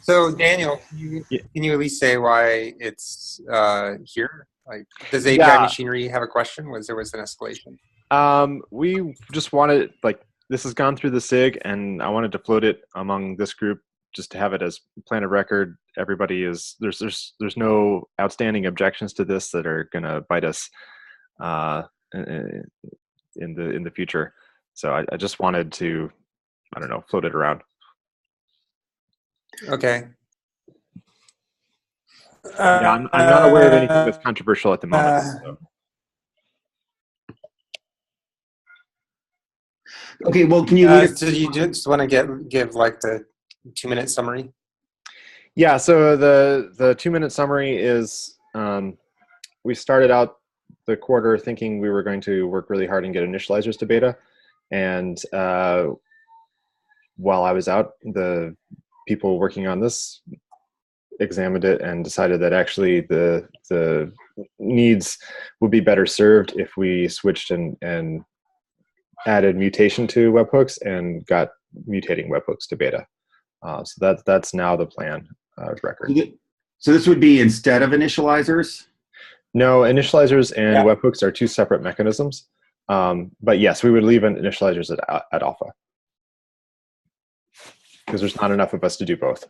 So Daniel, Y- can you at least say why it's here? Like, does API Yeah, machinery have a question? Was there was an escalation? we just wanted like this has gone through the SIG, and I wanted to float it among this group just to have it as plan of record. Everybody is there's no outstanding objections to this that are going to bite us uh, in in the future. So I just wanted to I don't know float it around. Okay. Yeah, I'm not aware of anything that's controversial at the moment. So. Okay, well, can you lead us? so you just want to give like the 2-minute summary? Yeah, so the 2-minute summary is we started out the quarter thinking we were going to work really hard and get initializers to beta, and while I was out, the people working on this examined it and decided that actually the needs would be better served if we switched and added mutation to webhooks and got mutating webhooks to beta. So that's now the plan record. So this would be instead of initializers? No, initializers and webhooks are two separate mechanisms. But yes, we would leave initializers at alpha because there's not enough of us to do both.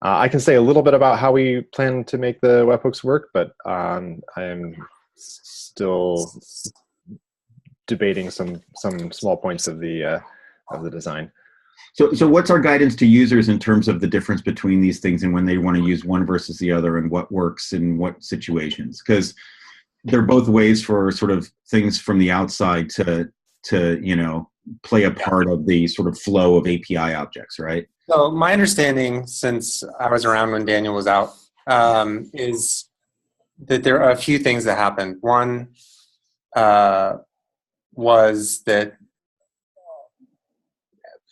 I can say a little bit about how we plan to make the webhooks work, but I am still debating some small points of the design. So what's our guidance to users in terms of the difference between these things and when they want to use one versus the other and what works in what situations? Because they're both ways for sort of things from the outside to play a part of the sort of flow of API objects, right? So my understanding, since I was around when Daniel was out, is that there are a few things that happened. One was that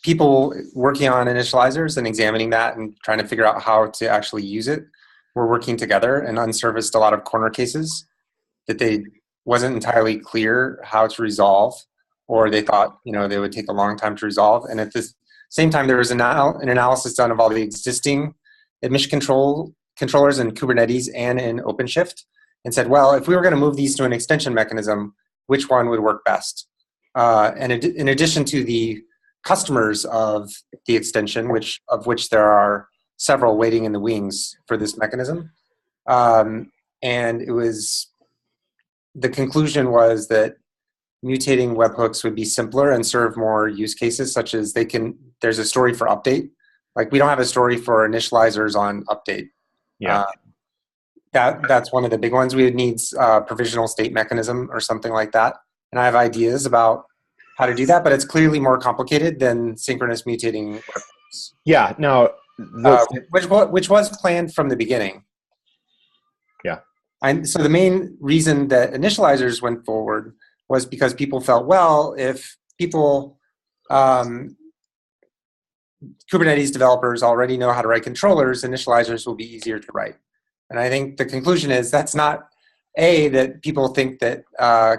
people working on initializers and examining that and trying to figure out how to actually use it were working together and unserviced a lot of corner cases that they wasn't entirely clear how to resolve, or they thought they would take a long time to resolve. And at the same time, there was an analysis done of all the existing admission controllers in Kubernetes and in OpenShift, and said, well, if we were going to move these to an extension mechanism, which one would work best? And in addition to the customers of the extension, of which there are several waiting in the wings for this mechanism. And the conclusion was that mutating webhooks would be simpler and serve more use cases, such as there's a story for update. Like, we don't have a story for initializers on update. Yeah. That's one of the big ones. We would need provisional state mechanism or something like that. And I have ideas about how to do that, but it's clearly more complicated than synchronous mutating webhooks. Yeah, no. Which was planned from the beginning. Yeah. And so the main reason that initializers went forward was because people felt, well, if people, Kubernetes developers already know how to write controllers, initializers will be easier to write. And I think the conclusion is that's not that people think that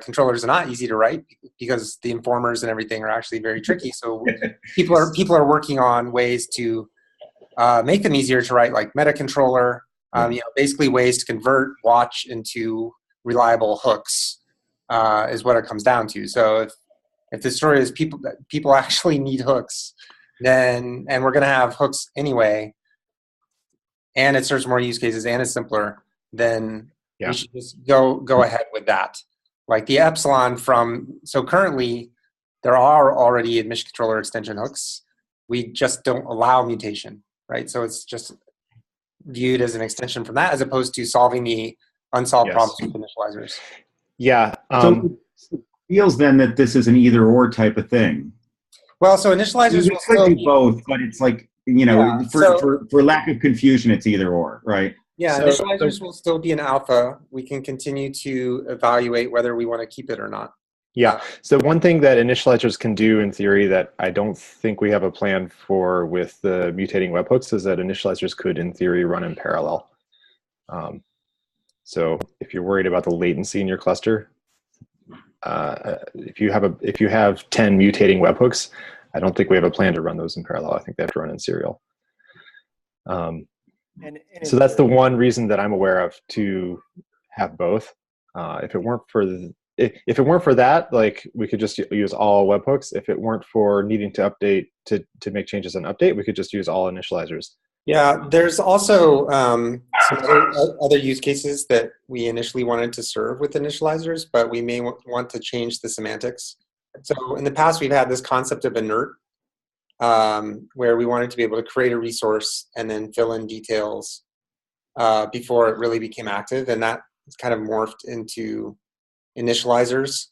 controllers are not easy to write, because the informers and everything are actually very tricky. So people are working on ways to make them easier to write, like meta controller, basically ways to convert watch into reliable hooks is what it comes down to. So if the story is people actually need hooks, and we're going to have hooks anyway, and it serves more use cases and it's simpler, then we should just go ahead with that. Like the epsilon so currently there are already admission controller extension hooks. We just don't allow mutation, right? So it's just viewed as an extension from that, as opposed to solving the unsolved problems with initializers. Yeah. So it feels then that this is an either or type of thing. Well, so initializers will still do both, but it's like, for lack of confusion, it's either or, right? Yeah, initializers will still be an alpha. We can continue to evaluate whether we want to keep it or not. Yeah. So one thing that initializers can do in theory that I don't think we have a plan for with the mutating webhooks is that initializers could, in theory, run in parallel. So if you're worried about the latency in your cluster, if you have 10 mutating webhooks, I don't think we have a plan to run those in parallel. I think they have to run in serial. So that's the one reason that I'm aware of to have both. If it weren't for that, like we could just use all webhooks. If it weren't for needing to update to make changes and update, we could just use all initializers. Yeah, there's also some other use cases that we initially wanted to serve with initializers, but we may want to change the semantics. So in the past, we've had this concept of inert, where we wanted to be able to create a resource and then fill in details before it really became active, and that kind of morphed into initializers.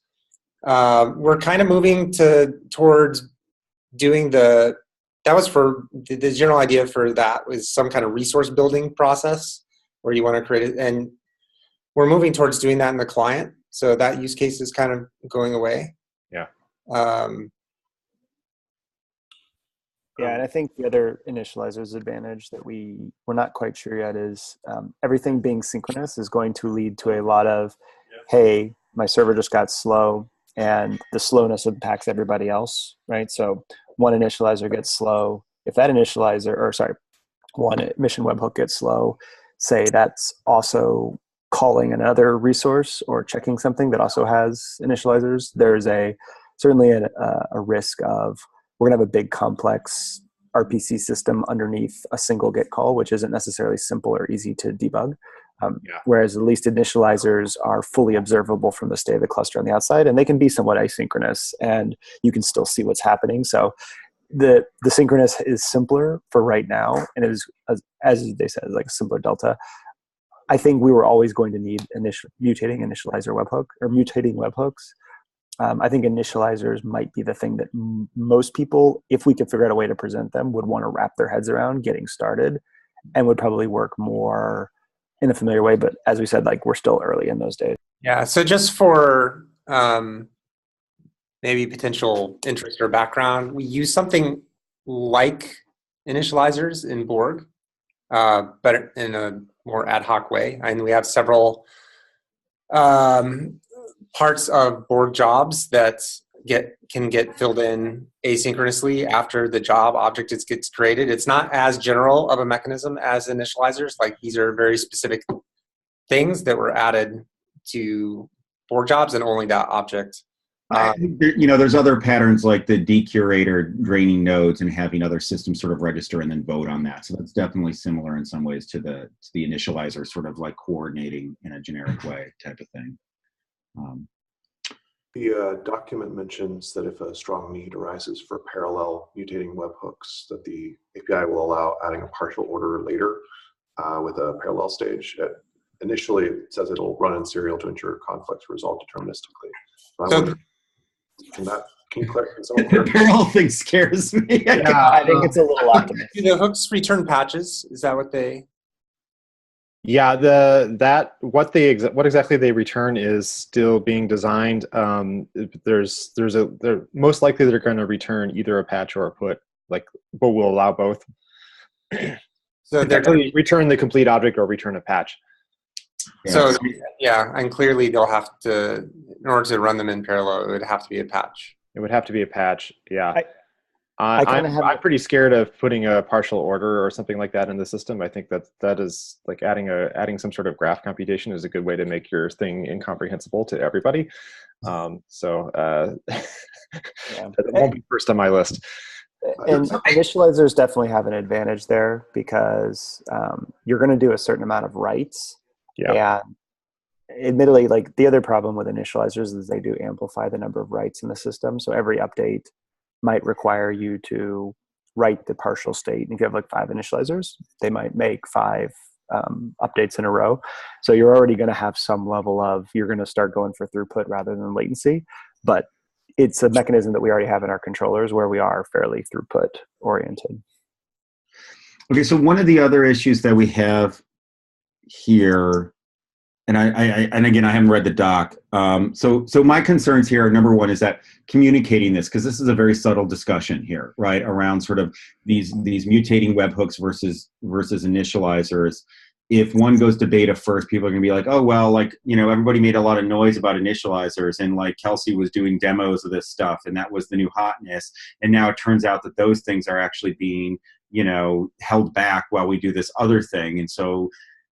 We're kind of moving towards doing that was for the general idea for that was some kind of resource building process where you want to create it, and we're moving towards doing that in the client. So that use case is kind of going away. Yeah. Yeah, and I think the other initializers advantage that we're not quite sure yet is everything being synchronous is going to lead to a lot of, hey, my server just got slow, and the slowness impacts everybody else, right? So one initializer gets slow. If that one mission webhook gets slow, say that's also calling another resource or checking something that also has initializers, there's certainly a risk of we're going to have a big complex RPC system underneath a single GET call, which isn't necessarily simple or easy to debug. Whereas at least initializers are fully observable from the state of the cluster on the outside, and they can be somewhat asynchronous, and you can still see what's happening. So the synchronous is simpler for right now, and it is, as they said, like a simpler delta. I think we were always going to need mutating initializer webhook or mutating webhooks. I think initializers might be the thing that most people, if we could figure out a way to present them, would want to wrap their heads around getting started, and would probably work more in a familiar way. But as we said, like we're still early in those days. Yeah, so just for maybe potential interest or background, we use something like initializers in Borg, but in a more ad hoc way. And we have several parts of Borg jobs that can get filled in asynchronously after the job object gets created. It's not as general of a mechanism as initializers. Like these are very specific things that were added to Borg jobs and only that object. There's other patterns like the decurator draining nodes and having other systems sort of register and then vote on that. So that's definitely similar in some ways to the initializer sort of like coordinating in a generic way type of thing. The document mentions that if a strong need arises for parallel mutating webhooks, that the API will allow adding a partial order later with a parallel stage. Initially, it says it'll run in serial to ensure conflicts resolve deterministically. Can you clarify? The parallel thing scares me. Yeah, I think it's a little optimistic. Do the hooks return patches? Is that what they? Yeah, what exactly they return is still being designed. They're most likely they're going to return either a patch or a put, but we'll allow both. So they're going to return the complete object or return a patch. So yeah, and clearly they'll have to, in order to run them in parallel, it would have to be a patch. It would have to be a patch. Yeah. I'm pretty scared of putting a partial order or something like that in the system. I think that is like adding some sort of graph computation is a good way to make your thing incomprehensible to everybody. That won't be first on my list. And initializers definitely have an advantage there because you're going to do a certain amount of writes. Yeah. And admittedly, like the other problem with initializers is they do amplify the number of writes in the system. So every update might require you to write the partial state. And if you have like 5 initializers, they might make 5 updates in a row. So you're already going to have some level of, you're going to start going for throughput rather than latency. But it's a mechanism that we already have in our controllers where we are fairly throughput oriented. Okay, so one of the other issues that we have here, and and again, I haven't read the doc. So my concerns here, number one, is that communicating this, because this is a very subtle discussion here, right, around sort of these mutating webhooks versus initializers, if one goes to beta first, people are going to be like, oh, well, like, everybody made a lot of noise about initializers, and like Kelsey was doing demos of this stuff, and that was the new hotness. And now it turns out that those things are actually being, held back while we do this other thing. And so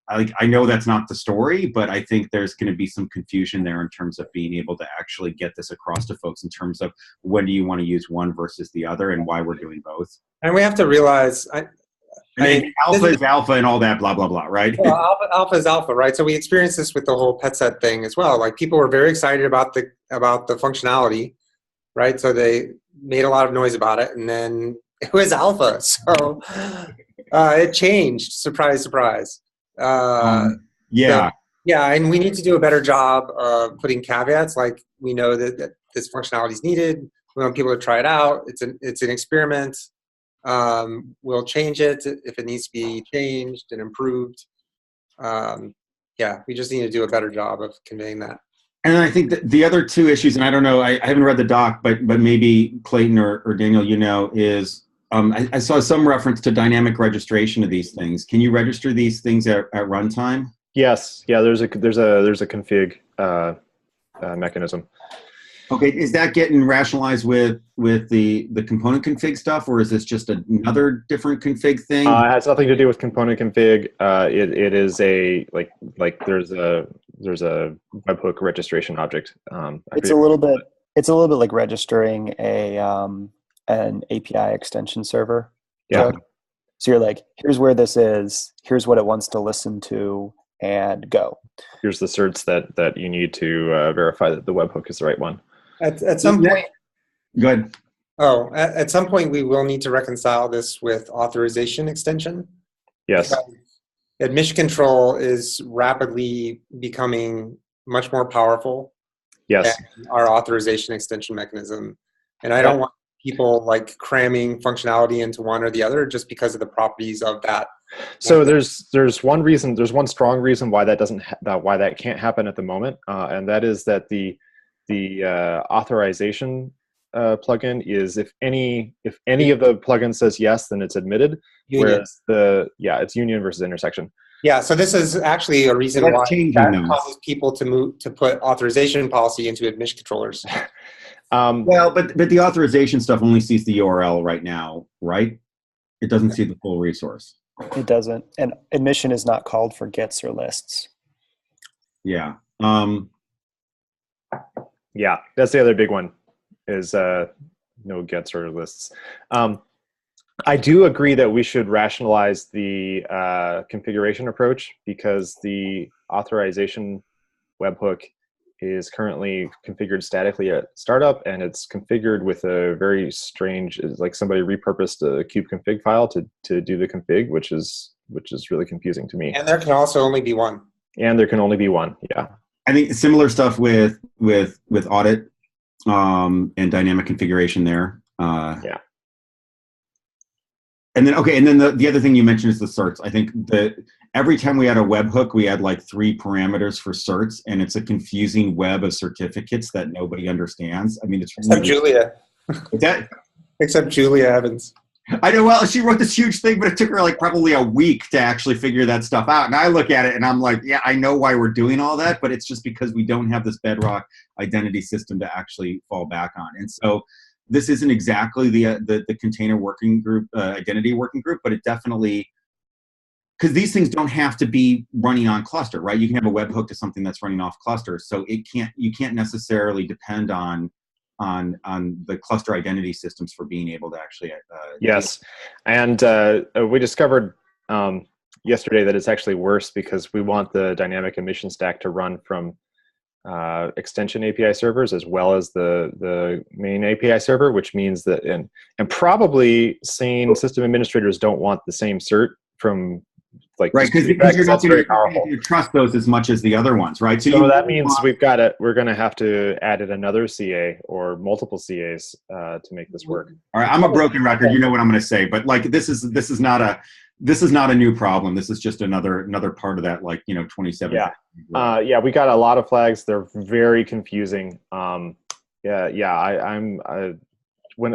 I know that's not the story, but I think there's going to be some confusion there in terms of being able to actually get this across to folks in terms of when do you want to use one versus the other and why we're doing both. And we have to realize, alpha is alpha and all that, blah, blah, blah, right? Well, alpha is alpha, right? So we experienced this with the whole pet set thing as well. Like, people were very excited about the functionality, right? So they made a lot of noise about it, and then it was alpha. So it changed. Surprise, surprise. Yeah. So, yeah, and we need to do a better job of putting caveats. Like, we know that this functionality is needed. We want people to try it out. It's an experiment. We'll change it if it needs to be changed and improved. We just need to do a better job of conveying that. And I think that the other two issues, and I don't know, I haven't read the doc, but maybe Clayton or Daniel, is I saw some reference to dynamic registration of these things. Can you register these things at runtime? Yes. Yeah. There's a config mechanism. Okay, is that getting rationalized with the component config stuff, or is this just another different config thing? It has nothing to do with component config. It is a like there's a webhook registration object. It's a little bit like registering an API extension server. Yeah. So you're like, here's where this is. Here's what it wants to listen to, and go. Here's the certs that you need to verify that the webhook is the right one. At some point, good. Oh, at some point we will need to reconcile this with authorization extension. Yes. Admission control is rapidly becoming much more powerful. Yes. Than our authorization extension mechanism, and I don't want people like cramming functionality into one or the other just because of the properties of that. So there's one strong reason why that can't happen at the moment, and that is that the authorization plugin is if any of the plugins says yes, then it's admitted. Union. Whereas it's union versus intersection. Yeah, so this is actually a reason why that causes people to put authorization policy into admission controllers. Well, but the authorization stuff only sees the URL right now, right? It doesn't see the full resource. It doesn't, and admission is not called for gets or lists. Yeah. Yeah, that's the other big one, is no gets or lists. I do agree that we should rationalize the configuration approach, because the authorization webhook is currently configured statically at startup, and it's configured with a very strange, like somebody repurposed a kubeconfig file to do the config, which is really confusing to me. And there can also only be one. And there can only be one. Yeah. I think similar stuff with audit and dynamic configuration there. Yeah. And then the other thing you mentioned is the certs. I think that every time we add a webhook, we add like 3 parameters for certs, and it's a confusing web of certificates that nobody understands. I mean, it's except Julia. Except Julia Evans. I know. Well, she wrote this huge thing, but it took her like probably a week to actually figure that stuff out. And I look at it and I'm like, yeah, I know why we're doing all that, but it's just because we don't have this bedrock identity system to actually fall back on. And so this isn't exactly the container working group, identity working group, but it definitely, because these things don't have to be running on cluster, right? You can have a webhook to something that's running off cluster, so you can't necessarily depend on the cluster identity systems for being able to actually. Yes, and we discovered yesterday that it's actually worse, because we want the dynamic emission stack to run from extension API servers as well as the main API server, which means that and probably sane system administrators don't want the same cert from like right, because you're not going to trust those as much as the other ones, right? So that means we're going to have to add in another CA or multiple CAs to make this work. All right, I'm a broken record. You know what I'm going to say, but like this is not a new problem. This is just another part of that, like 27. Yeah, we got a lot of flags. They're very confusing.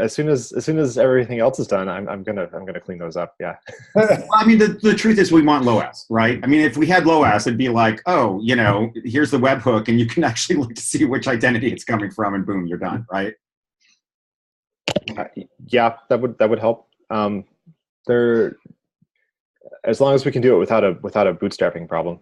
as soon as everything else is done, I'm gonna clean those up. Yeah. Well, I mean, the truth is we want low S, right? I mean, if we had low S, it'd be like, oh, here's the webhook, and you can actually look to see which identity it's coming from, and boom, you're done, right? Yeah, that would help. There, as long as we can do it without a bootstrapping problem.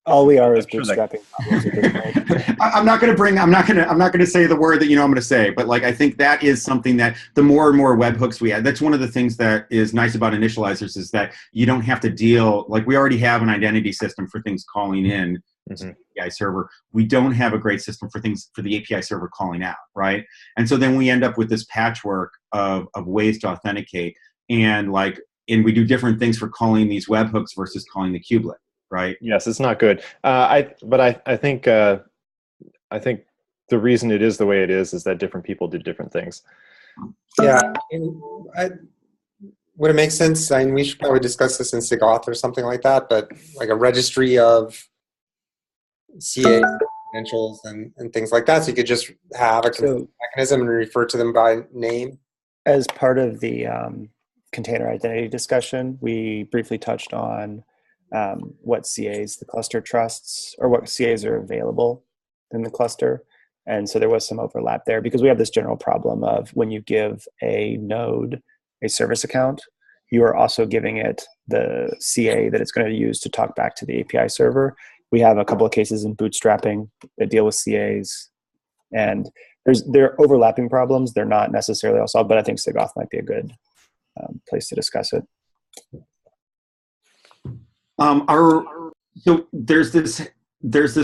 All we are is bootstrapping problems at this point. I'm not going to say the word that I'm going to say, but like I think that is something that the more and more webhooks we add, that's one of the things that is nice about initializers is that you don't have to deal, like we already have an identity system for things calling in to the API server. We don't have a great system for things for the API server calling out, right? And so then we end up with this patchwork of ways to authenticate, and we do different things for calling these webhooks versus calling the kubelet. Right. Yes, it's not good. I think the reason it is the way it is that different people do different things. Yeah. Would it make sense? I mean, we should probably discuss this in SIG auth or something like that, but like a registry of CA credentials and things like that. So you could just have a mechanism and refer to them by name. As part of the container identity discussion, we briefly touched on what CAs the cluster trusts, or what CAs are available in the cluster. And so there was some overlap there because we have this general problem of when you give a node a service account, you are also giving it the CA that it's going to use to talk back to the API server. We have a couple of cases in bootstrapping that deal with CAs, and there are overlapping problems. They're not necessarily all solved, but I think SIG auth might be a good place to discuss it. So there's this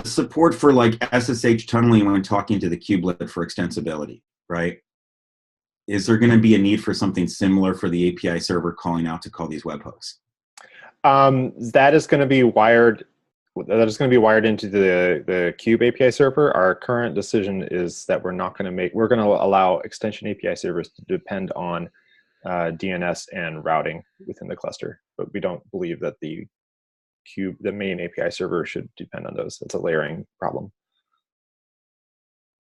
support for like SSH tunneling when talking to the kubelet for extensibility, right? Is there going to be a need for something similar for the API server calling out to call these webhooks? That is going to be wired. That is going to be wired into the Kube API server. Our current decision is that we're going to allow extension API servers to depend on DNS and routing within the cluster, but we don't believe that the main API server should depend on those. It's a layering problem.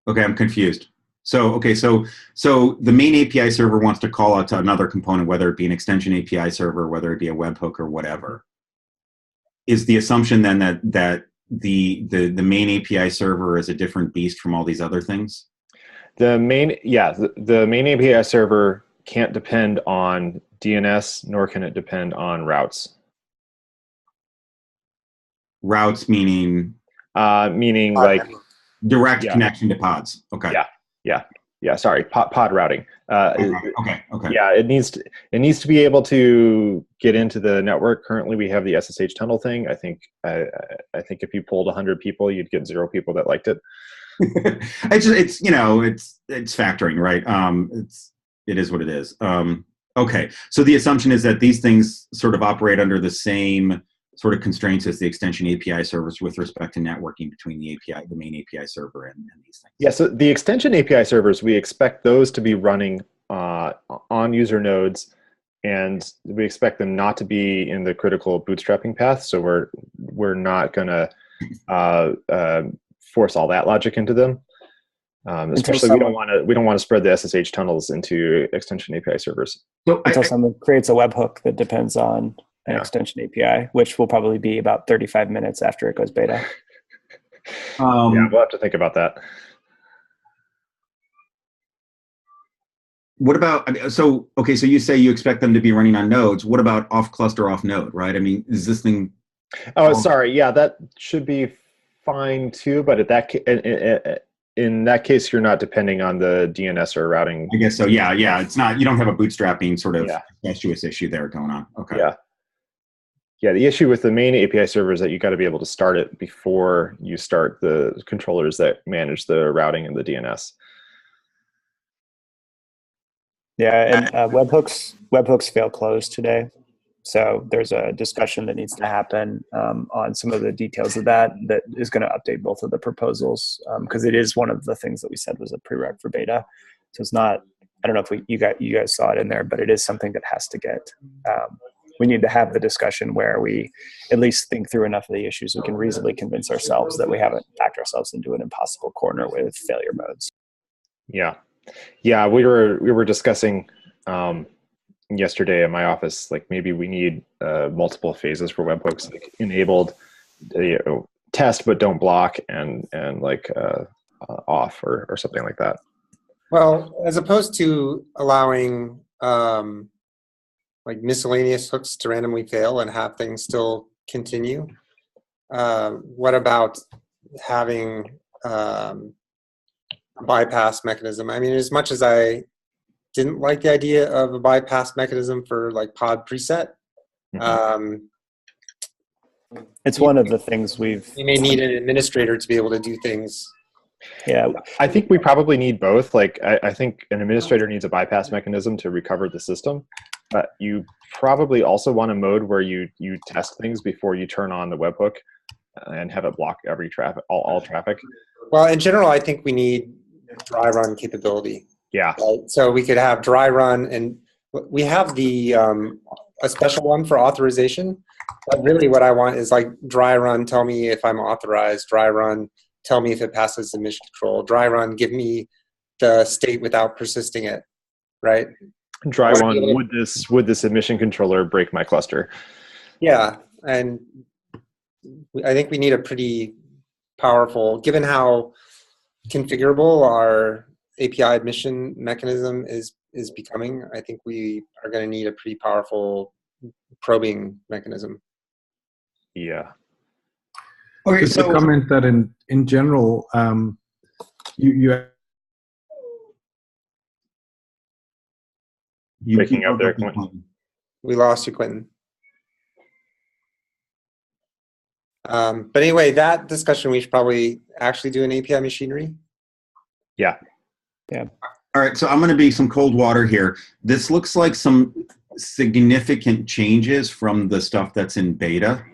Okay, I'm confused. So the main API server wants to call out to another component, whether it be an extension API server, whether it be a webhook or whatever. Is the assumption then that the main API server is a different beast from all these other things? The main API server can't depend on DNS, nor can it depend on routes. Routes meaning like direct connection to pods. Okay. Yeah. Sorry, pod routing. Okay. Yeah, it needs to be able to get into the network. Currently, we have the SSH tunnel thing. I think if you polled 100 people, you'd get 0 people that liked it. it's factoring, right? It is what it is. Okay, so the assumption is that these things sort of operate under the same sort of constraints as the extension API servers with respect to networking between the main API server and these things. Yeah, so the extension API servers, we expect those to be running on user nodes, and we expect them not to be in the critical bootstrapping path. So we're not going to force all that logic into them. Especially, we don't want to spread the SSH tunnels into extension API servers. So until someone creates a webhook that depends on an extension API, which will probably be about 35 minutes after it goes beta. Yeah, we'll have to think about that. What about, so you say you expect them to be running on nodes. What about off cluster, off node, right? I mean, is this thing? Oh, sorry. Yeah, that should be fine too. But in that case, you're not depending on the DNS or routing. I guess so. Yeah. It's not, you don't have a bootstrapping sort of incestuous issue there going on. Okay. Yeah, the issue with the main API server is that you got to be able to start it before you start the controllers that manage the routing and the DNS. Yeah, and webhooks fail closed today. So there's a discussion that needs to happen on some of the details of that is going to update both of the proposals, because it is one of the things that we said was a prereq for beta. So it's not, I don't know if you guys saw it in there, but it is something that has to get, we need to have the discussion where we at least think through enough of the issues we can reasonably convince ourselves that we haven't backed ourselves into an impossible corner with failure modes. Yeah. Yeah, we were discussing yesterday in my office, like maybe we need multiple phases for webhooks, like enabled, test but don't block, and like off or something like that. Well, as opposed to allowing like miscellaneous hooks to randomly fail and have things still continue, what about having a bypass mechanism? I mean, as much as I didn't like the idea of a bypass mechanism for like pod preset, it's one of the things you may need an administrator to be able to do things. Yeah, I think we probably need both. Like, I think an administrator needs a bypass mechanism to recover the system, but you probably also want a mode where you test things before you turn on the webhook and have it block every traffic, all traffic. Well, in general, I think we need dry run capability. Yeah. Right? So we could have dry run, and we have the a special one for authorization. But really, what I want is like dry run. Tell me if I'm authorized. Dry run. Tell me if it passes the mission control. Dry run. Give me the state without persisting it. Right. Dry run. Would this admission controller break my cluster? Yeah, and I think we need a pretty powerful, given how configurable our API admission mechanism is becoming. I think we are going to need a pretty powerful probing mechanism. Yeah. Okay, just to comment that in general, you breaking up there, Quentin. We lost you, Quentin. But anyway, that discussion, we should probably actually do an API machinery. Yeah. Yeah. All right, so I'm going to be some cold water here. This looks like some significant changes from the stuff that's in beta.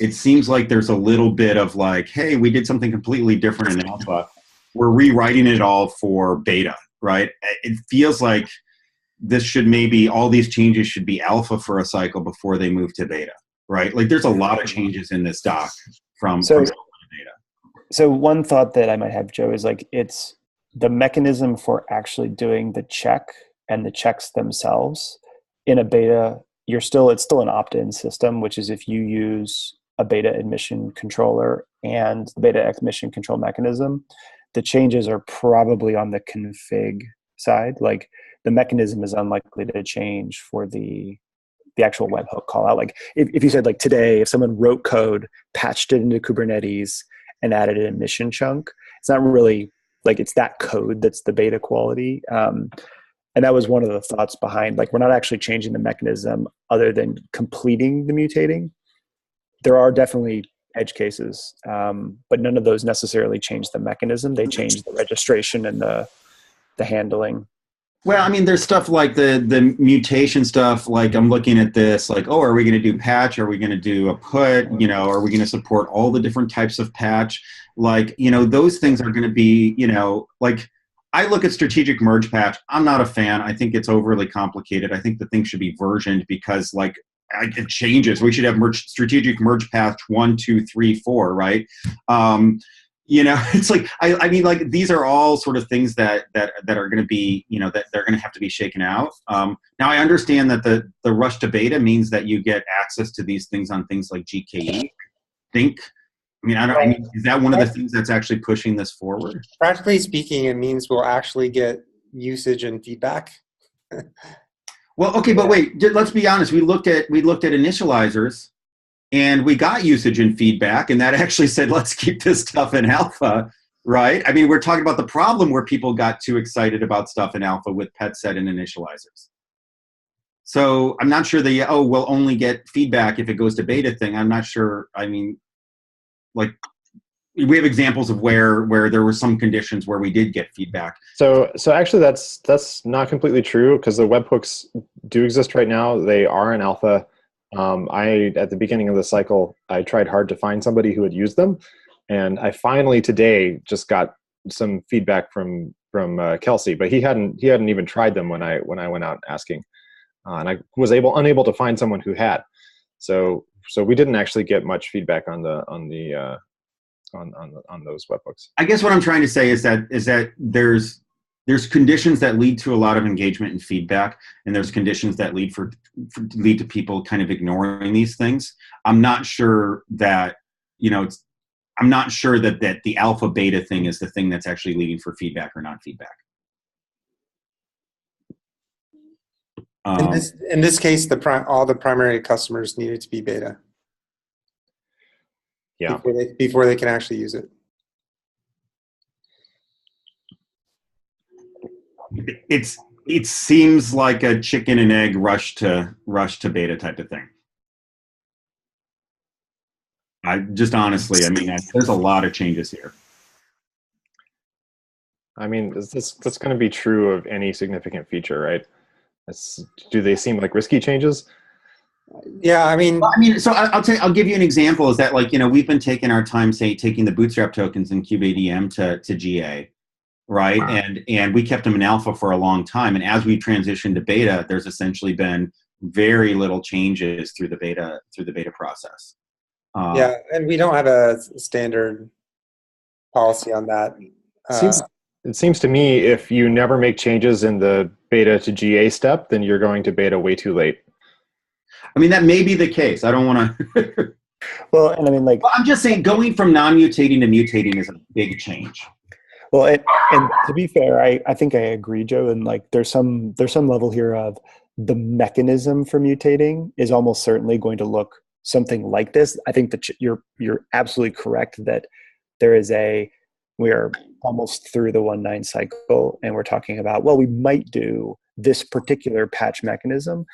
It seems like there's a little bit of like, hey, we did something completely different in alpha. We're rewriting it all for beta, right? It feels like this should maybe, all these changes should be alpha for a cycle before they move to beta, right? Like there's a lot of changes in this doc from alpha to beta. So one thought that I might have, Joe, is like it's the mechanism for actually doing the check and the checks themselves in a beta. It's still an opt-in system, which is if you use a beta admission controller and the beta admission control mechanism, the changes are probably on the config side. Like the mechanism is unlikely to change for the actual webhook call out. Like if you said like today, if someone wrote code, patched it into Kubernetes and added an admission chunk, it's not really like it's that code that's the beta quality. And that was one of the thoughts behind, like, we're not actually changing the mechanism other than completing the mutating. There are definitely edge cases, but none of those necessarily change the mechanism. They change the registration and the handling. Well, I mean, there's stuff like the mutation stuff. Like I'm looking at this, like, oh, are we going to do patch? Are we going to do a put? You know, are we going to support all the different types of patch? Like, you know, those things are going to be, you know, like I look at strategic merge patch. I'm not a fan. I think it's overly complicated. I think the thing should be versioned because like it changes. We should have strategic merge patch 1, 2, 3, 4, right? You know, it's like I mean, like these are all sort of things that are going to be, you know, that they're going to have to be shaken out. Now I understand that the rush to beta means that you get access to these things on things like GKE. I mean, is that one of the things that's actually pushing this forward? Practically speaking, it means we'll actually get usage and feedback. Well, okay, but wait, let's be honest. We looked at initializers, and we got usage and feedback, and that actually said, let's keep this stuff in alpha, right? I mean, we're talking about the problem where people got too excited about stuff in alpha with pet set and initializers. So I'm not sure we'll only get feedback if it goes to beta thing. I'm not sure. I mean, like we have examples of where there were some conditions where we did get feedback. So actually that's not completely true because the webhooks do exist right now. They are in alpha. At the beginning of the cycle, I tried hard to find somebody who had used them, and I finally today just got some feedback from Kelsey, but he hadn't even tried them when I went out asking, and I was unable to find someone who had. So we didn't actually get much feedback on those webhooks. I guess what I'm trying to say is that there's conditions that lead to a lot of engagement and feedback, and there's conditions that lead to people kind of ignoring these things. I'm not sure that, I'm not sure that the alpha beta thing is the thing that's actually leading for feedback or non-feedback. In this case, all the primary customers needed to be beta. Yeah. Before they can actually use it. It seems like a chicken and egg rush to beta type of thing. I just honestly, there's a lot of changes here. I mean, that's going to be true of any significant feature, right? Do they seem like risky changes? Yeah, so I'll give you an example. Is that we've been taking our time, say, taking the Bootstrap tokens in KubeADM to GA, right? Wow. And we kept them in alpha for a long time. And as we transitioned to beta, there's essentially been very little changes through the beta process. Yeah, and we don't have a standard policy on that. It seems to me if you never make changes in the beta to GA step, then you're going to beta way too late. That may be the case. I don't want to. Well, and I'm just saying, going from non-mutating to mutating is a big change. Well, and to be fair, I think I agree, Joe. And there's some level here of the mechanism for mutating is almost certainly going to look something like this. I think that you're absolutely correct that we are almost through the 1.9 cycle, and we're talking about, well, we might do this particular patch mechanism.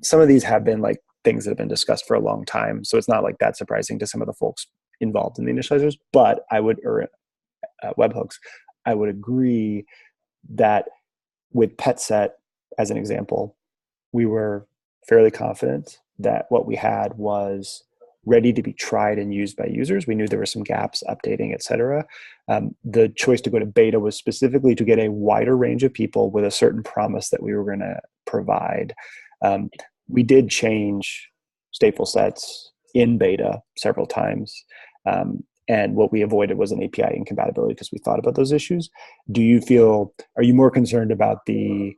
Some of these have been things that have been discussed for a long time, so it's not that surprising to some of the folks involved in the initializers. But Webhooks, I would agree that with PetSet as an example, we were fairly confident that what we had was ready to be tried and used by users. We knew there were some gaps, updating, et cetera. The choice to go to beta was specifically to get a wider range of people with a certain promise that we were going to provide. We did change stateful sets in beta several times. And what we avoided was an API incompatibility because we thought about those issues. Are you more concerned about the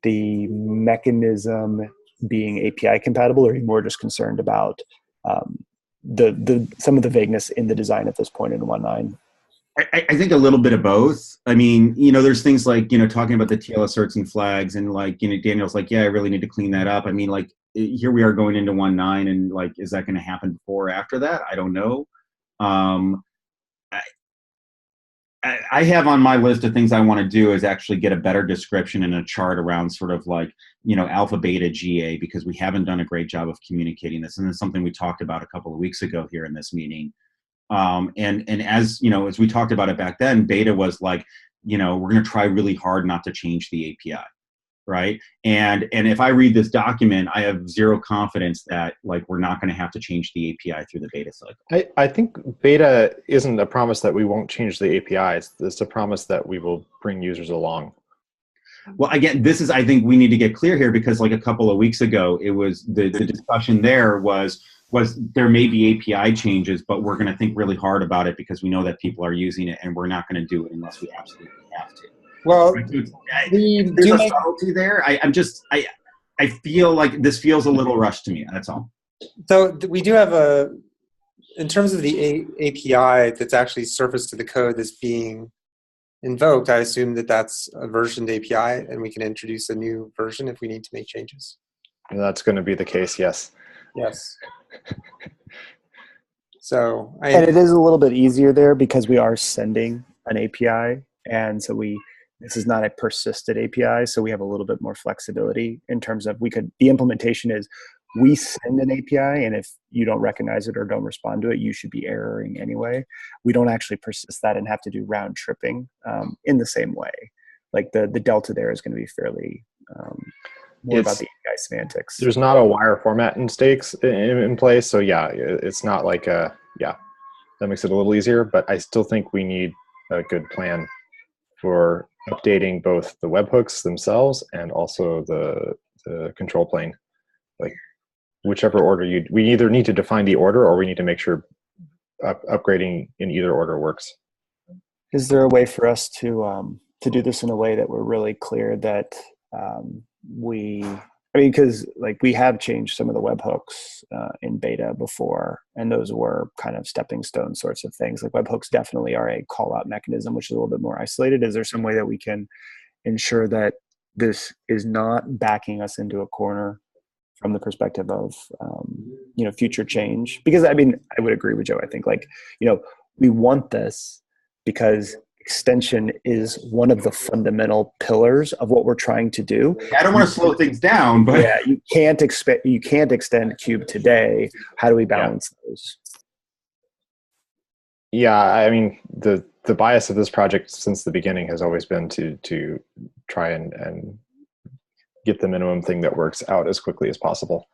mechanism being API compatible, or are you more just concerned about some of the vagueness in the design at this point in 1.9? I think a little bit of both. There's things like, talking about the TL asserts and flags, and Daniel's yeah, I really need to clean that up. Here we are going into 1.9, and is that going to happen before or after that? I don't know. I have on my list of things I want to do is actually get a better description and a chart around sort of alpha, beta, GA, because we haven't done a great job of communicating this. And it's something we talked about a couple of weeks ago here in this meeting. And as we talked about it back then, beta was we're going to try really hard not to change the API. Right. And if I read this document, I have zero confidence that we're not going to have to change the API through the beta cycle. I think beta isn't a promise that we won't change the API. It's a promise that we will bring users along. Well, again, I think we need to get clear here, because a couple of weeks ago, it was the discussion there was there may be API changes, but we're going to think really hard about it because we know that people are using it, and we're not going to do it unless we absolutely have to. Well, there's a subtlety there. I feel like this feels a little rushed to me. That's all. So we do have in terms of the API that's actually surfaced to the code that's being invoked, I assume that's a versioned API, and we can introduce a new version if we need to make changes. And that's going to be the case, yes. Yes. So, and it is a little bit easier there because we are sending an API, and so this is not a persisted API, so we have a little bit more flexibility in terms of the implementation is we send an API, and if you don't recognize it or don't respond to it, you should be erroring anyway. We don't actually persist that and have to do round tripping in the same way. The delta there is going to be fairly more about the API semantics. There's not a wire format in stakes in place, so yeah, it's not that makes it a little easier, but I still think we need a good plan for updating both the webhooks themselves and also the control plane. Whichever order we either need to define the order, or we need to make sure upgrading in either order works. Is there a way for us to to do this in a way that we're really clear that because like we have changed some of the webhooks in beta before, and those were kind of stepping stone sorts of things. Like webhooks definitely are a call out mechanism, which is a little bit more isolated. Is there some way that we can ensure that this is not backing us into a corner from the perspective of future change? Because I would agree with Joe. I think we want this because extension is one of the fundamental pillars of what we're trying to do. I don't want to slow things down, but yeah, you can't extend Cube today. How do we balance those? Yeah, I mean, the bias of this project since the beginning has always been to try and get the minimum thing that works out as quickly as possible.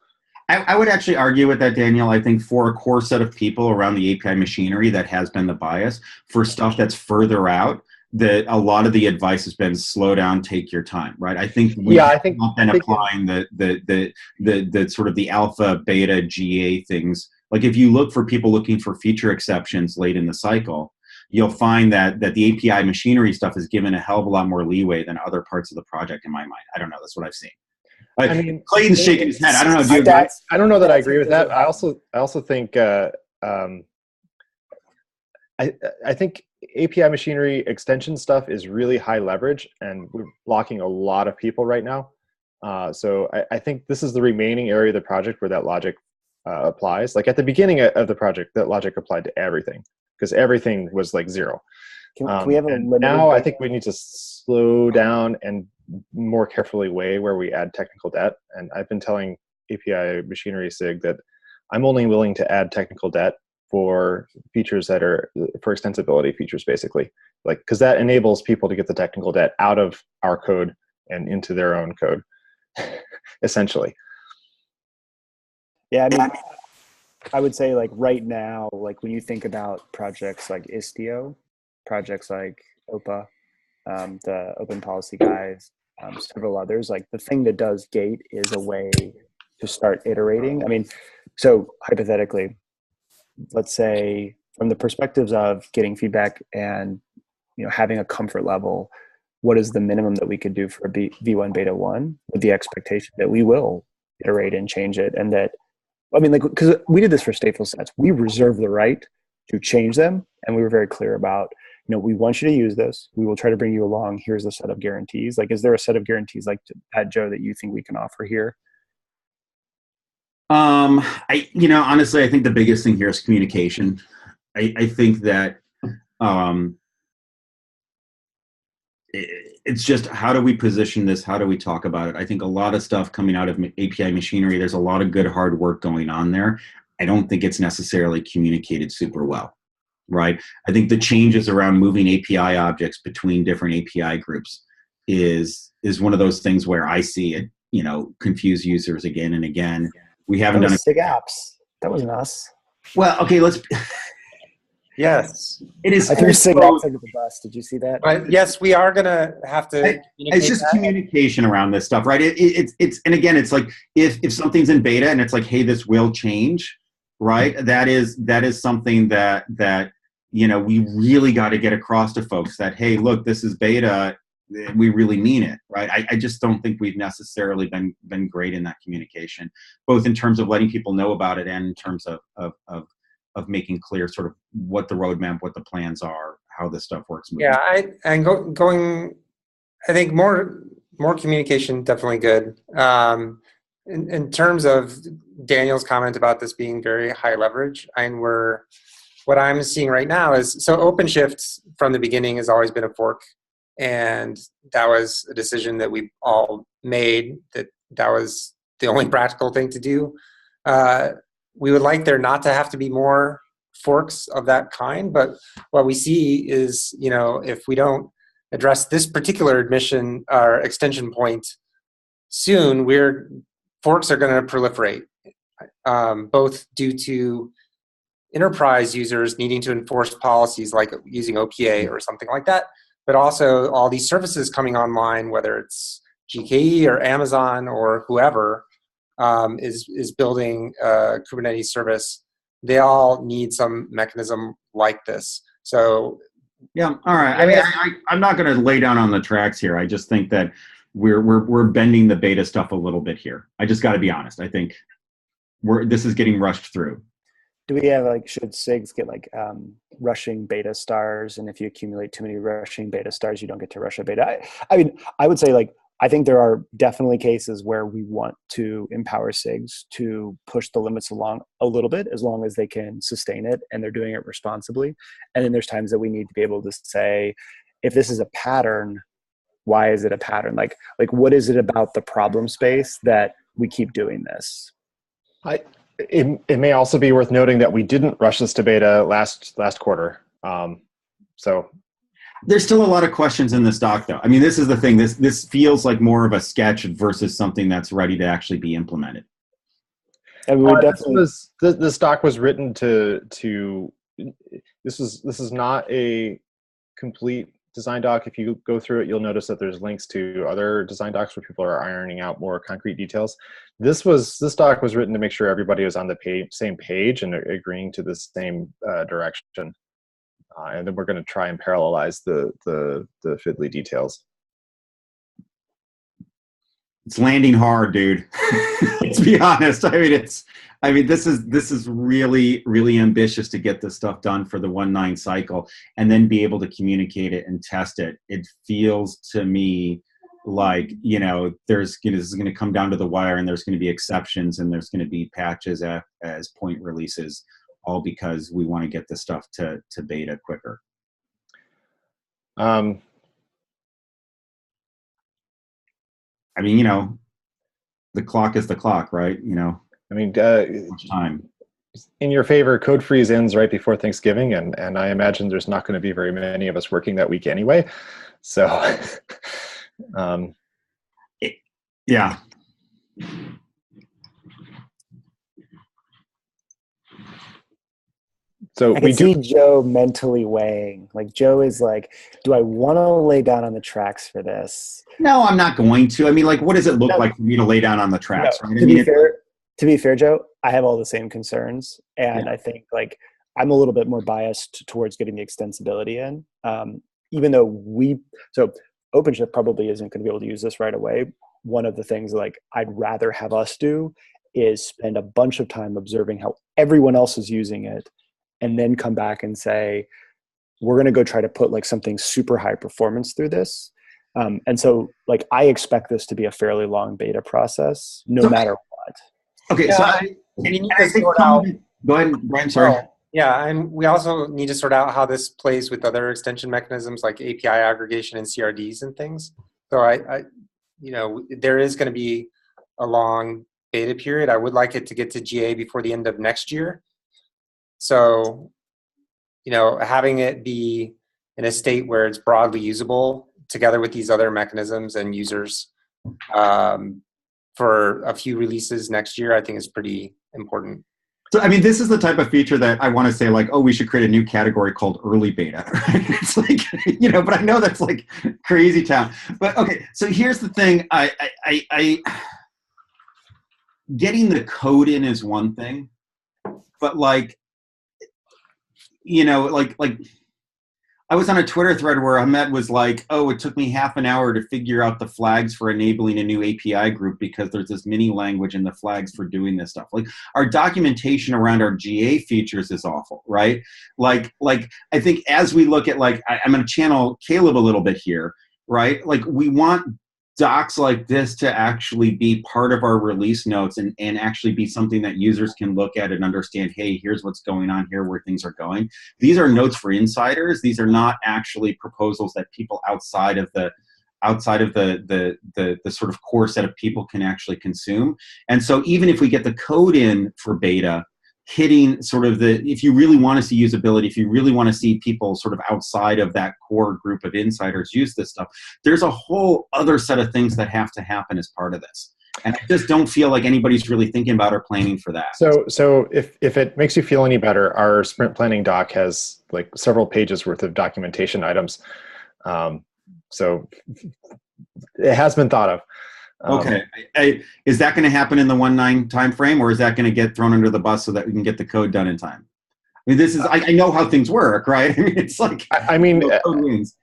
I would actually argue with that, Daniel. I think for a core set of people around the API machinery, that has been the bias. For stuff that's further out, that a lot of the advice has been slow down, take your time, right? I think we've not been applying the sort of the alpha, beta, GA things. Like if you look for people looking for feature exceptions late in the cycle, you'll find that the API machinery stuff is given a hell of a lot more leeway than other parts of the project in my mind. I don't know. That's what I've seen. I mean, Clayton's shaking his head. I don't know. Do you agree? I don't know that I agree with that. I also think I think API machinery extension stuff is really high leverage, and we're blocking a lot of people right now. So I think this is the remaining area of the project where that logic applies. Like at the beginning of the project, that logic applied to everything because everything was like zero. Can we have a now I think we need to slow down and more carefully weigh where we add technical debt. And I've been telling API machinery SIG that I'm only willing to add technical debt for features that are for extensibility features, basically, like because that enables people to get the technical debt out of our code and into their own code, essentially. Yeah, I mean, I would say like right now, like when you think about projects like Istio, projects like OPA, the Open Policy guys, several others, like the thing that does gate is a way to start iterating. I mean, so hypothetically, let's say from the perspectives of getting feedback and having a comfort level, what is the minimum that we could do for a V1 beta 1 with the expectation that we will iterate and change it, and that because we did this for stateful sets, we reserve the right to change them, and we were very clear about we want you to use this. We will try to bring you along. Here's a set of guarantees. Like, is there a set of guarantees like that, Joe, that you think we can offer here? Honestly, I think the biggest thing here is communication. I think that it's just how do we position this? How do we talk about it? I think a lot of stuff coming out of API machinery, there's a lot of good hard work going on there. I don't think it's necessarily communicated super well. Right. I think the changes around moving API objects between different API groups is one of those things where I see it, confuse users again and again. We haven't done SIG apps. That wasn't us. Well, okay, let's. Yes, it is. I threw SIG apps under the bus. Did you see that? But yes, we are gonna have to. It's just communication around this stuff, right? It's and again, it's like if something's in beta and it's like, hey, this will change, right? That is something that we really got to get across to folks that, hey, look, this is beta. We really mean it, right? I just don't think we've necessarily been great in that communication, both in terms of letting people know about it and in terms of making clear sort of what the roadmap, what the plans are, how this stuff works. Yeah, I think more communication, definitely good. In terms of Daniel's comment about this being very high leverage, what I'm seeing right now is, so OpenShift from the beginning has always been a fork, and that was a decision that we all made, that was the only practical thing to do. We would like there not to have to be more forks of that kind, but what we see is, if we don't address this particular admission or extension point soon, forks are going to proliferate, both due to enterprise users needing to enforce policies like using OPA or something like that, but also all these services coming online, whether it's GKE or Amazon or whoever is building a Kubernetes service. They all need some mechanism like this. So Yeah. All right. I mean, I'm not going to lay down on the tracks here. I just think that we're bending the beta stuff a little bit here. I just got to be honest. I think this is getting rushed through. Do we have should SIGs get rushing beta stars? And if you accumulate too many rushing beta stars, you don't get to rush a beta. I mean, I would say I think there are definitely cases where we want to empower SIGs to push the limits along a little bit, as long as they can sustain it and they're doing it responsibly. And then there's times that we need to be able to say, if this is a pattern, why is it a pattern? Like what is it about the problem space that we keep doing this? It may also be worth noting that we didn't rush this to beta last quarter. So there's still a lot of questions in this doc, though. I mean, this is the thing. This feels like more of a sketch versus something that's ready to actually be implemented. And this doc was written to. This is not a complete design doc. If you go through it, you'll notice that there's links to other design docs where people are ironing out more concrete details. This doc was written to make sure everybody was on the same page and agreeing to the same direction. And then we're going to try and parallelize the fiddly details. It's landing hard, dude. Let's be honest. I mean, this is really, really ambitious to get this stuff done for the 1.9 cycle and then be able to communicate it and test it. It feels to me like, this is going to come down to the wire, and there's going to be exceptions, and there's going to be patches as point releases, all because we want to get this stuff to beta quicker. I mean, the clock is the clock, right? I mean, time. In your favor, code freeze ends right before Thanksgiving, and I imagine there's not going to be very many of us working that week anyway. So, yeah. So I can see Joe mentally weighing. Joe is do I want to lay down on the tracks for this? No, I'm not going to. I mean, what does it look like for me to lay down on the tracks? No, right? To be fair, Joe, I have all the same concerns, and I think I'm a little bit more biased towards getting the extensibility in. Even though OpenShift probably isn't going to be able to use this right away. One of the things I'd rather have us do is spend a bunch of time observing how everyone else is using it, and then come back and say, we're going to go try to put something super high performance through this. And so I expect this to be a fairly long beta process, no matter what. Okay, yeah, go ahead, Brian, sorry. Oh, yeah, and we also need to sort out how this plays with other extension mechanisms like API aggregation and CRDs and things. So there is going to be a long beta period. I would like it to get to GA before the end of next year. So, having it be in a state where it's broadly usable together with these other mechanisms and users for a few releases next year, I think is pretty important. So, I mean, this is the type of feature that I want to say we should create a new category called early beta. Right? It's but I know that's crazy town. But okay, so here's the thing. I getting the code in is one thing, but I was on a Twitter thread where Ahmed was it took me half an hour to figure out the flags for enabling a new API group because there's this mini language in the flags for doing this stuff. Our documentation around our GA features is awful, right? I think as we look at I'm going to channel Caleb a little bit here, right? We want docs like this to actually be part of our release notes and actually be something that users can look at and understand, hey, here's what's going on here, where things are going. These are notes for insiders. These are not actually proposals that people outside of the sort of core set of people can actually consume. And so even if we get the code in for beta, hitting sort of if you really want to see usability, if you really want to see people sort of outside of that core group of insiders use this stuff, there's a whole other set of things that have to happen as part of this. And I just don't feel like anybody's really thinking about or planning for that. So if it makes you feel any better, our sprint planning doc has several pages worth of documentation items. So it has been thought of. Okay. Is that going to happen in the 1.9 time frame, or is that going to get thrown under the bus so that we can get the code done in time? I mean, this is, I know how things work, right? I mean, it's like, I mean, no code wins.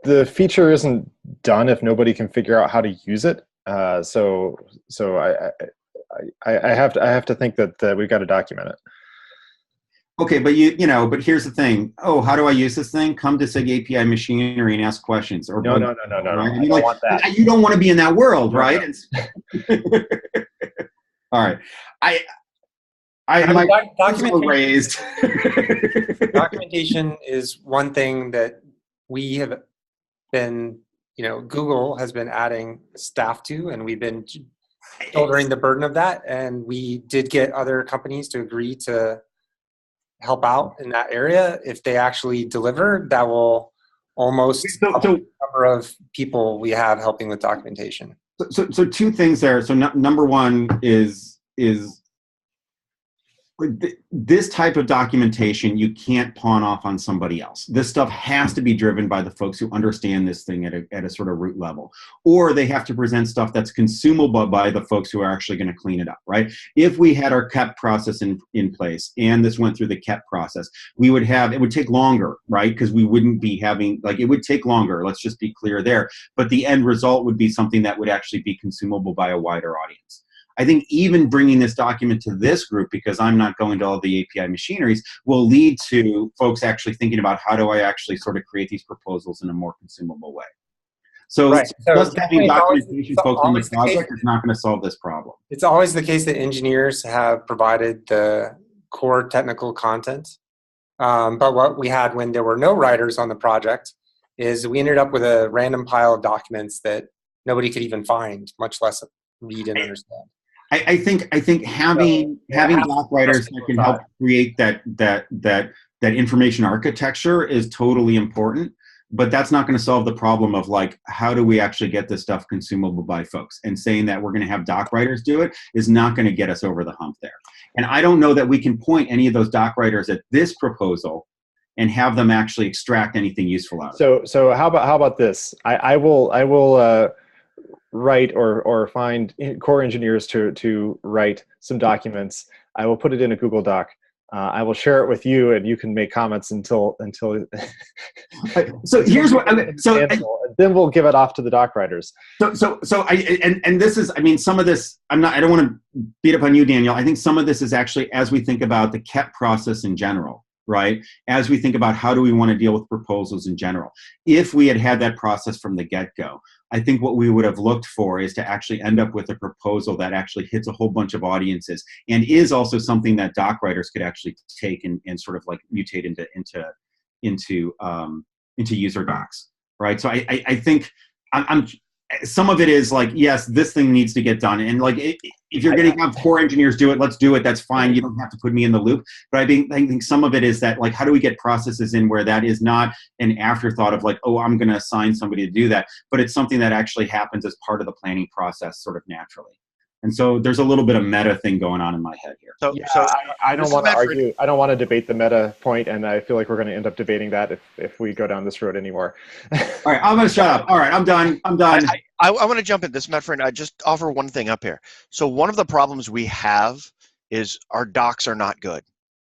the feature isn't done if nobody can figure out how to use it. So I have to think that we've got to document it. Okay, but but here's the thing. Oh, how do I use this thing? Come to SIG API machinery and ask questions. Or No. right? I mean, don't want that. You don't want to be in that world, No, right? no. All right. My raised. Documentation is one thing that we have been, Google has been adding staff to, and we've been shouldering the burden of that. And we did get other companies to agree to help out in that area. If they actually deliver, that will almost double the number of people we have helping with documentation. So two things there. So number one is this type of documentation you can't pawn off on somebody else. This stuff has to be driven by the folks who understand this thing at a sort of root level, or they have to present stuff that's consumable by the folks who are actually going to clean it up, right? If we had our KEP process in place and this went through the KEP process, it would take longer, right? Because we wouldn't be having, it would take longer, let's just be clear there, but the end result would be something that would actually be consumable by a wider audience. I think even bringing this document to this group, because I'm not going to all the API machineries, will lead to folks actually thinking about how do I actually sort of create these proposals in a more consumable way. So, right. just having documentation folks on the project is not going to solve this problem. It's always the case that engineers have provided the core technical content. But what we had when there were no writers on the project is we ended up with a random pile of documents that nobody could even find, much less read and understand. I think having doc writers that can help create that information architecture is totally important, but that's not going to solve the problem of how do we actually get this stuff consumable by folks, and saying that we're going to have doc writers do it is not going to get us over the hump there. And I don't know that we can point any of those doc writers at this proposal and have them actually extract anything useful out of it. So how about this? I will write or find core engineers to write some documents. I will put it in a Google Doc. I will share it with you, and you can make comments until. So here's what. Then we'll give it off to the doc writers. So this is. I mean, some of this. I don't want to beat up on you, Daniel. I think some of this is actually as we think about the KEP process in general, right? As we think about how do we want to deal with proposals in general. If we had that process from the get-go, I think what we would have looked for is to actually end up with a proposal that actually hits a whole bunch of audiences and is also something that doc writers could actually take and sort of mutate into user docs, right? So I think some of it is yes, this thing needs to get done, and if you're going to have core engineers do it, let's do it. That's fine. You don't have to put me in the loop. But I think some of it is that how do we get processes in where that is not an afterthought of oh, I'm going to assign somebody to do that, but it's something that actually happens as part of the planning process sort of naturally. And so there's a little bit of meta thing going on in my head here. So I don't want to argue. I don't want to debate the meta point, and I feel like we're going to end up debating that if we go down this road anymore. All right, I'm going to shut up. All right, I'm done. I want to jump in. This, my friend, I just offer one thing up here. So one of the problems we have is our docs are not good,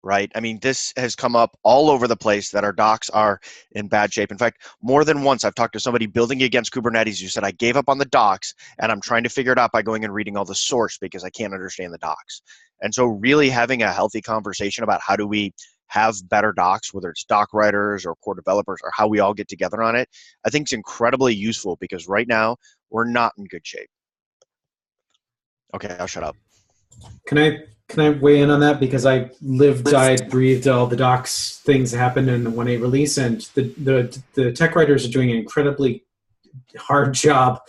right? I mean, this has come up all over the place that our docs are in bad shape. In fact, more than once I've talked to somebody building against Kubernetes who said, I gave up on the docs and I'm trying to figure it out by going and reading all the source because I can't understand the docs. And so really having a healthy conversation about how do we have better docs, whether it's doc writers or core developers or how we all get together on it, I think it's incredibly useful because right now we're not in good shape. Okay, I'll shut up. Can I weigh in on that? Because I lived, died, breathed all the docs things that happened in the 1.8 release, and the tech writers are doing an incredibly hard job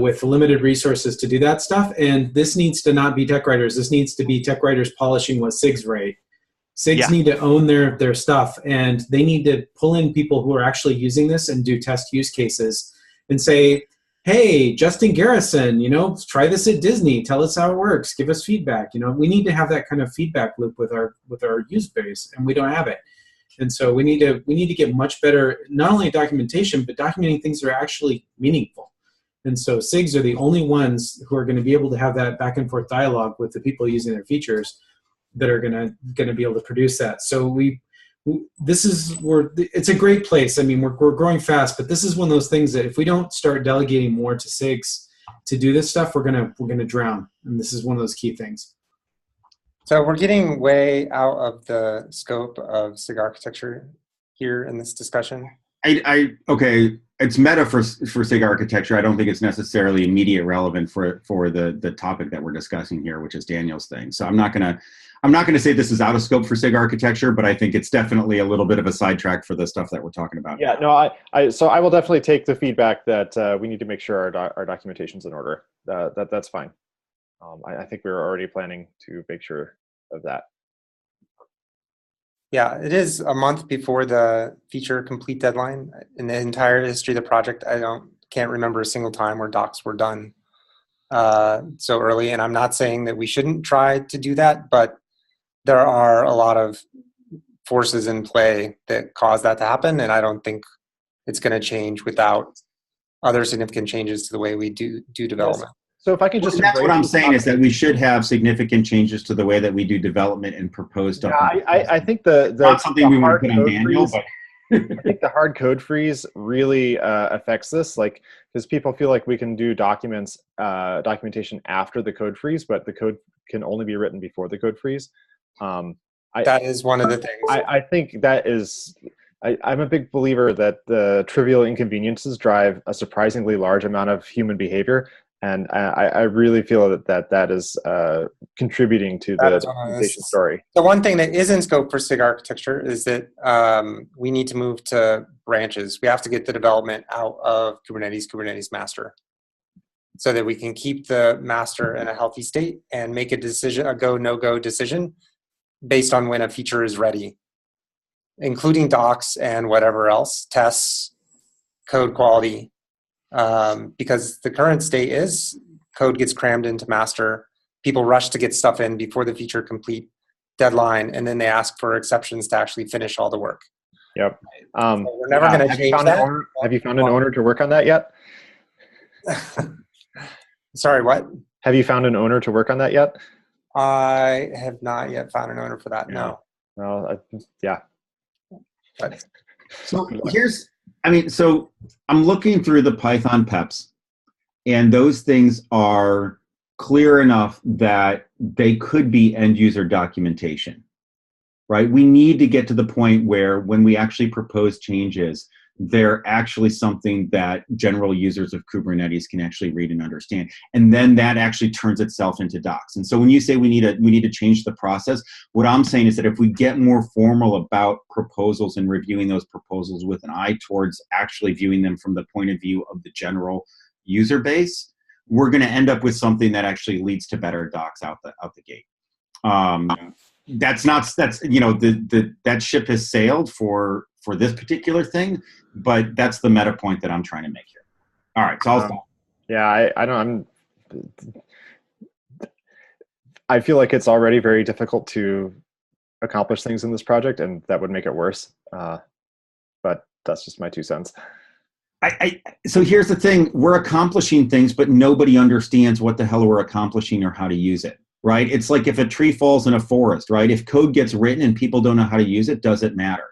with limited resources to do that stuff. And this needs to not be tech writers. This needs to be tech writers polishing what SIGs write. SIGs need to own their stuff, and they need to pull in people who are actually using this and do test use cases and say, hey, Justin Garrison, try this at Disney. Tell us how it works. Give us feedback. We need to have that kind of feedback loop with our user base, and we don't have it. And so we need to get much better, not only documentation, but documenting things that are actually meaningful. And so SIGs are the only ones who are going to be able to have that back and forth dialogue with the people using their features. that are gonna be able to produce that. So it's a great place. I mean, we're growing fast, but this is one of those things that if we don't start delegating more to SIGs to do this stuff, we're gonna drown. And this is one of those key things. So we're getting way out of the scope of SIG architecture here in this discussion. Okay, it's meta for SIG architecture. I don't think it's necessarily immediate relevant for the topic that we're discussing here, which is Daniel's thing. So I'm not gonna say this is out of scope for SIG architecture, but I think it's definitely a little bit of a sidetrack for the stuff that we're talking about. Yeah, no, so I will definitely take the feedback that we need to make sure our documentation's in order. That's fine. I think we were already planning to make sure of that. Yeah, it is a month before the feature complete deadline. In the entire history of the project, can't remember a single time where docs were done so early. And I'm not saying that we shouldn't try to do that, but there are a lot of forces in play that cause that to happen, and I don't think it's going to change without other significant changes to the way we do development. So if I could just, that's what I'm saying is that we should have significant changes to the way that we do development and propose stuff. Yeah, I think the not something we want to put on Daniel, but I think the hard code freeze really affects this, like, because people feel like we can do documentation after the code freeze, but the code can only be written before the code freeze. That is one of the things. I think that is. I'm a big believer that the trivial inconveniences drive a surprisingly large amount of human behavior. And I really feel that is contributing to the documentation story. The one thing that is in scope for SIG architecture is that we need to move to branches. We have to get the development out of Kubernetes master, so that we can keep the master in a healthy state and make a decision, a go, no-go decision based on when a feature is ready, including docs and whatever else, tests, code quality. Because the current state is code gets crammed into master, people rush to get stuff in before the feature complete deadline, and then they ask for exceptions to actually finish all the work. Yep. So we're never going to change that. Have you found an owner to work on that yet? Sorry, what? Have you found an owner to work on that yet? I have not yet found an owner for that, no. Well, yeah. But, so so I'm looking through the Python PEPs, and those things are clear enough that they could be end user documentation, right? We need to get to the point where when we actually propose changes, they're actually something that general users of Kubernetes can actually read and understand. And then that actually turns itself into docs. And so when you say we need to change the process, what I'm saying is that if we get more formal about proposals and reviewing those proposals with an eye towards actually viewing them from the point of view of the general user base, we're going to end up with something that actually leads to better docs out the gate. That ship has sailed for this particular thing, but that's the meta point that I'm trying to make here. All right, so I'll stop. Yeah, I feel like it's already very difficult to accomplish things in this project, and that would make it worse. But that's just my 2 cents. So here's the thing: we're accomplishing things, but nobody understands what the hell we're accomplishing or how to use it. Right? It's like if a tree falls in a forest, right? If code gets written and people don't know how to use it, does it matter?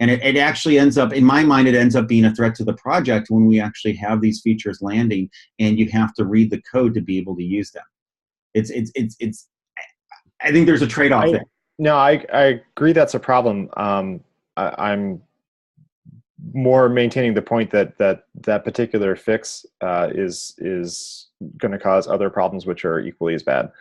And it actually ends up, in my mind, it ends up being a threat to the project when we actually have these features landing and you have to read the code to be able to use them. I think there's a trade-off there. No, I agree that's a problem. I'm more maintaining the point that particular fix is going to cause other problems which are equally as bad.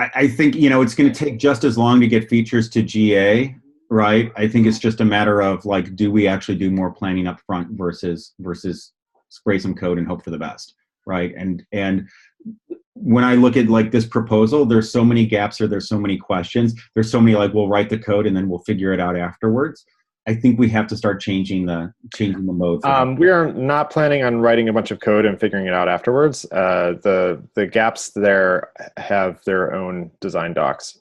I think, it's going to take just as long to get features to GA, right? I think it's just a matter of, like, do we actually do more planning up front versus spray some code and hope for the best, right? And when I look at, like, this proposal, there's so many gaps or there's so many questions. There's so many, like, we'll write the code and then we'll figure it out afterwards. I think we have to start changing the mode. We are not planning on writing a bunch of code and figuring it out afterwards. The gaps there have their own design docs,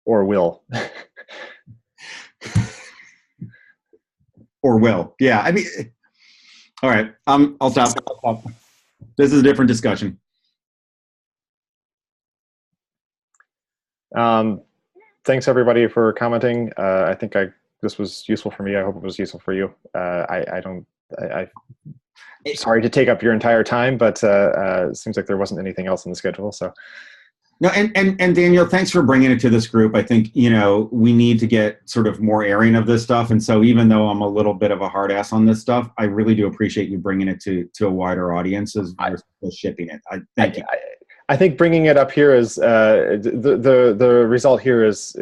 or will. Or will, yeah. I mean, all right. I'll stop. This is a different discussion. Thanks everybody for commenting. I think this was useful for me. I hope it was useful for you. Sorry to take up your entire time, but it seems like there wasn't anything else in the schedule. So. No, and Daniel, thanks for bringing it to this group. I think, we need to get sort of more airing of this stuff. And so even though I'm a little bit of a hard ass on this stuff, I really do appreciate you bringing it to a wider audience as shipping it. Thank you. I think bringing it up here is the result here is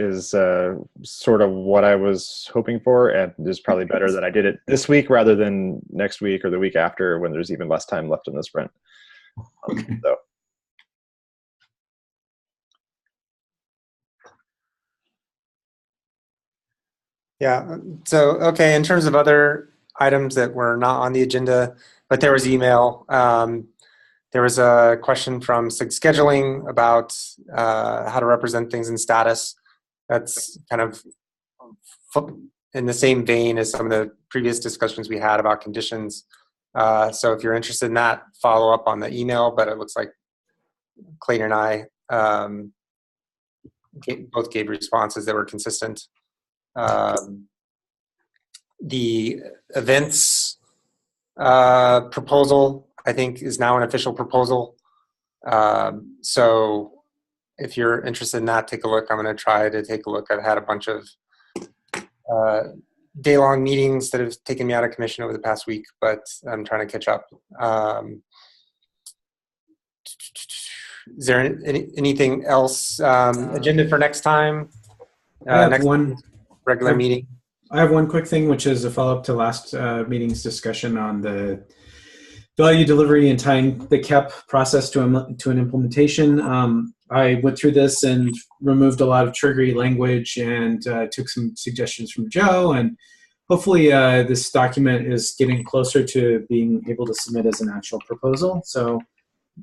sort of what I was hoping for, and is probably better that I did it this week rather than next week or the week after when there's even less time left in the sprint. So. Yeah. So, okay, in terms of other items that were not on the agenda, but there was email. There was a question from SIG scheduling about how to represent things in status. That's kind of in the same vein as some of the previous discussions we had about conditions. So if you're interested in that, follow up on the email, but it looks like Clayton and I both gave responses that were consistent. The events proposal, I think, is now an official proposal. So if you're interested in that, take a look. I'm going to try to take a look. I've had a bunch of day-long meetings that have taken me out of commission over the past week, but I'm trying to catch up. Is there anything else? Agenda for next time? I have next one regular meeting. I have one quick thing, which is a follow-up to last meeting's discussion on the value delivery and tying the KEP process to an implementation. I went through this and removed a lot of triggery language and took some suggestions from Joe, and hopefully this document is getting closer to being able to submit as an actual proposal. So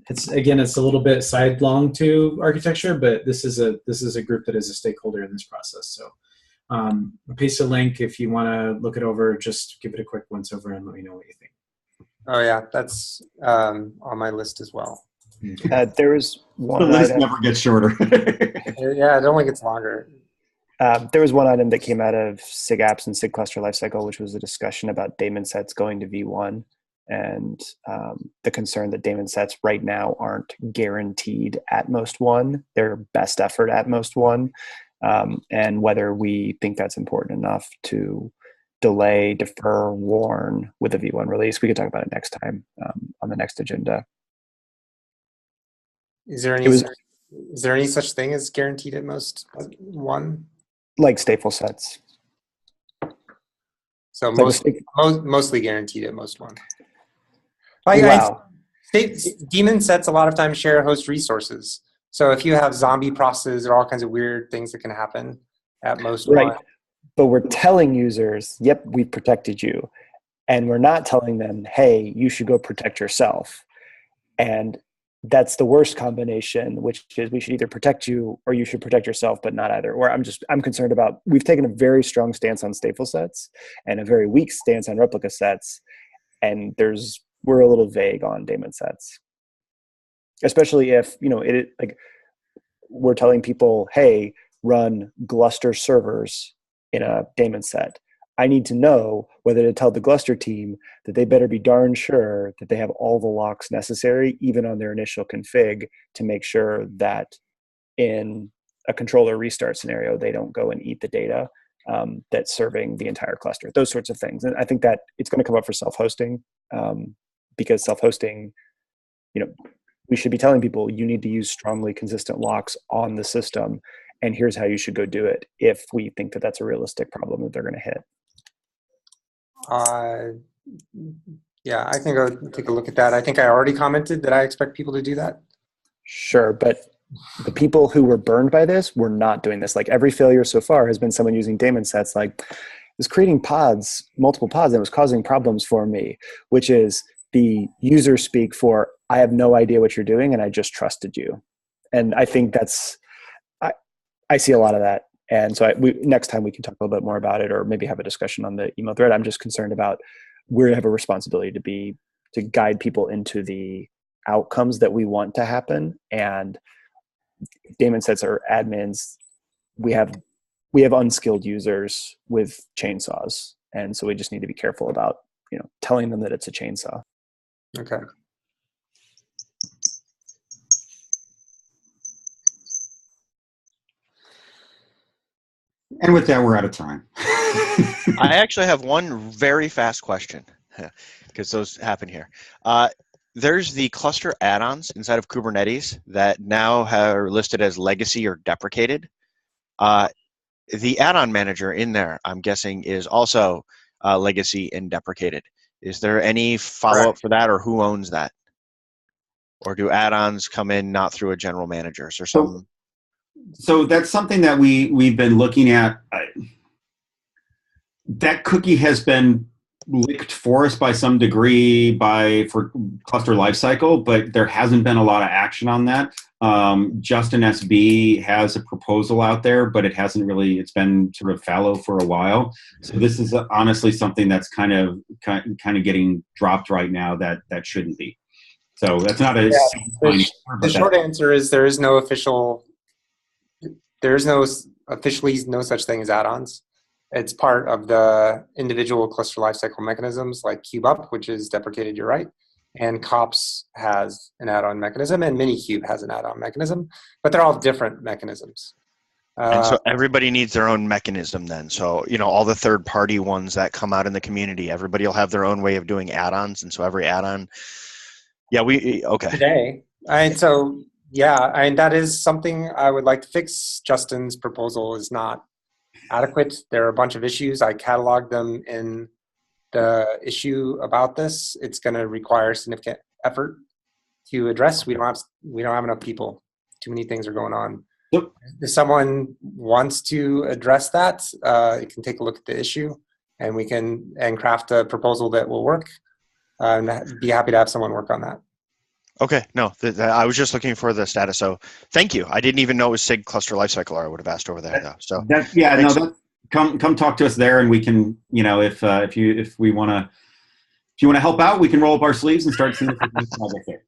it's a little bit sidelong to architecture, but this is a group that is a stakeholder in this process. So I'll paste a link if you want to look it over. Just give it a quick once over and let me know what you think. Oh yeah, that's on my list as well. There was one The list item. never gets shorter. Yeah, it only gets longer. There was one item that came out of SIG apps and SIG cluster lifecycle, which was a discussion about daemon sets going to V1, and the concern that daemon sets right now aren't guaranteed at most one. They're best effort at most one, and whether we think that's important enough to delay, defer, warn with a V1 release. We could talk about it next time on the next agenda. Is there any such thing as guaranteed at most one? Like stateful sets. So mostly guaranteed at most one. Wow. Daemon sets a lot of times share host resources. So if you have zombie processes or all kinds of weird things that can happen at most one. But we're telling users, yep, we protected you. And we're not telling them, hey, you should go protect yourself. And that's the worst combination, which is we should either protect you or you should protect yourself, but not either. Or I'm concerned about, we've taken a very strong stance on stateful sets and a very weak stance on replica sets. And we're a little vague on daemon sets. Especially if, we're telling people, hey, run Gluster servers in a daemon set. I need to know whether to tell the Gluster team that they better be darn sure that they have all the locks necessary, even on their initial config, to make sure that in a controller restart scenario, they don't go and eat the data that's serving the entire cluster, those sorts of things. And I think that it's going to come up for self-hosting because self-hosting, we should be telling people you need to use strongly consistent locks on the system, and here's how you should go do it if we think that that's a realistic problem that they're going to hit. Yeah, I think I'll take a look at that. I think I already commented that I expect people to do that. Sure, but the people who were burned by this were not doing this. Like every failure so far has been someone using daemon sets like, was creating pods, multiple pods, that was causing problems for me, which is the user speak for, I have no idea what you're doing and I just trusted you. And I think I see a lot of that. And so next time we can talk a little bit more about it, or maybe have a discussion on the email thread. I'm just concerned about we have a responsibility to guide people into the outcomes that we want to happen. And Damon says are admins, we have unskilled users with chainsaws, and so we just need to be careful about telling them that it's a chainsaw. Okay. And with that, we're out of time. I actually have one very fast question because those happen here. There's the cluster add-ons inside of Kubernetes that now are listed as legacy or deprecated. The add-on manager in there, I'm guessing, is also legacy and deprecated. Is there any follow-up for that, or who owns that? Or do add-ons come in not through a general manager? Is there some? So that's something that we've been looking at. That cookie has been licked for us by some degree for cluster lifecycle, but there hasn't been a lot of action on that. Justin SB has a proposal out there, but it's been sort of fallow for a while. So this is honestly something that's kind of getting dropped right now that shouldn't be. So that's not a. The short answer is there is no officially no such thing as add-ons. It's part of the individual cluster lifecycle mechanisms like KubeUp, which is deprecated, you're right. And COPS has an add-on mechanism, and Minikube has an add-on mechanism, but they're all different mechanisms. And so everybody needs their own mechanism then. So, all the third-party ones that come out in the community, everybody will have their own way of doing add-ons, and so every add-on, okay. Today, that is something I would like to fix. Justin's proposal is not adequate. There are a bunch of issues. I cataloged them in the issue about this. It's going to require significant effort to address. We don't have enough people. Too many things are going on. Yep. If someone wants to address that, it can take a look at the issue, and we can craft a proposal that will work. And be happy to have someone work on that. Okay, no, I was just looking for the status. So thank you. I didn't even know it was SIG cluster lifecycle, or I would have asked over there though. So come talk to us there, and we can, if you want to help out, we can roll up our sleeves and start seeing if we can project there.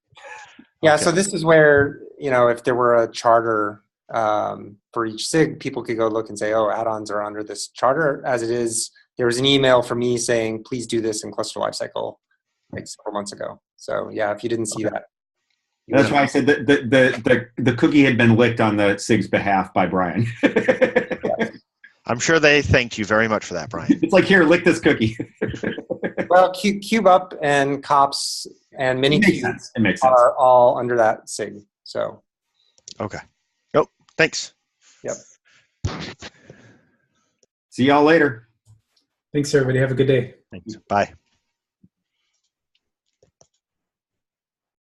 Yeah, okay. So this is where, if there were a charter for each SIG, people could go look and say, oh, add-ons are under this charter. As it is, there was an email from me saying, please do this in cluster lifecycle like several months ago. So yeah, if you didn't see that. That's why I said that the cookie had been licked on the SIG's behalf by Brian. I'm sure they thanked you very much for that, Brian. It's like, here, lick this cookie. Well, KubeUp and COPS and Minikube are all under that SIG. So. Okay. Nope. Thanks. Yep. See y'all later. Thanks, everybody. Have a good day. Thanks. Bye.